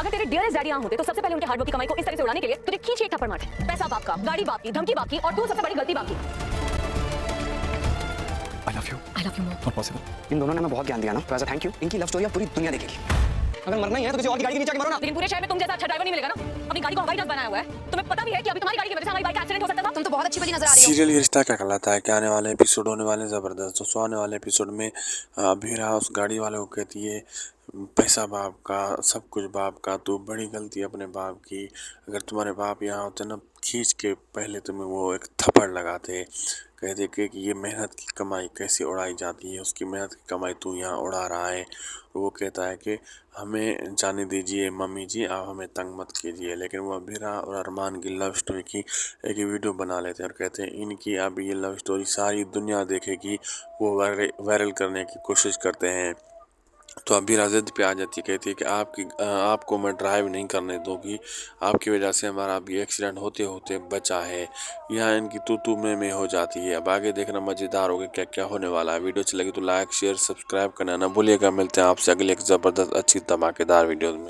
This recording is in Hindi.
अगर तेरे डियरेस्ट डैडी यहाँ होते तो सबसे पहले उनके हार्डवर्क की कमाई को इस तरह से उड़ाने के लिए तुझे खींच के एक थप्पड़ मारते। पैसा बाप का, गाड़ी बाप की, धमकी बाप की और तू सबसे बड़ी गलती बाप की। I love you more. Not possible. इन दोनों ने हमें बहुत ज्ञान दिया ना, तो एज अ थैंक यू इनकी लव स्टोरी अब पूरी दुनिया देखेगी। अगर मरना ही है तो किसी और की गाड़ी के नीचे आके मरो ना। लेकिन पूरे शहर में तुम जैसा अच्छा ड्राइवर नहीं मिलेगा ना। अपनी गाड़ी को हवाई जहाज बनाया हुआ है। तुम्हें पता भी है कि अभी तुम्हारी गाड़ी की वजह से हमारी बाइक का एक्सीडेंट हो सकता था। तुम तो बहुत अच्छी भली नजर आ रही हो। सीरियल ये रिश्ता क्या कहलाता है, क्या आने वाले एपिसोड होने वाले हैं ज़बरदस्त। दोस्तों आने वाले एपिसोड में अभीरा उस गाड़ी वाले को कहती है पैसा बाप का, सब कुछ बाप का, तू बड़ी गलती अपने बाप की। अगर तुम्हारे बाप यहाँ होते ना, खींच के पहले तुम्हें वो एक थप्पड़ लगाते, कहते कि ये मेहनत की कमाई कैसे उड़ाई जाती है, उसकी मेहनत की कमाई तू यहाँ उड़ा रहा है। वो कहता है कि हमें जाने दीजिए मम्मी जी, आप हमें तंग मत कीजिए। लेकिन वो अभीरा और अरमान की लव स्टोरी की एक वीडियो बना लेते हैं और कहते हैं इनकी अब ये लव स्टोरी सारी दुनिया देखेगी। वो वायरल करने की कोशिश करते हैं तो अभीरा ज़िद पे आ जाती है, कहती है कि आपको मैं ड्राइव नहीं करने दूंगी, आपकी वजह से हमारा अभी एक्सीडेंट होते होते बचा है। यहाँ इनकी तू में हो जाती है। अब आगे देखना मज़ेदार होगा क्या क्या होने वाला है। वीडियो अच्छी लगी तो लाइक शेयर सब्सक्राइब करना ना भूलिएगा। मिलते हैं आपसे अगले एक ज़बरदस्त अच्छी धमाकेदार वीडियो में।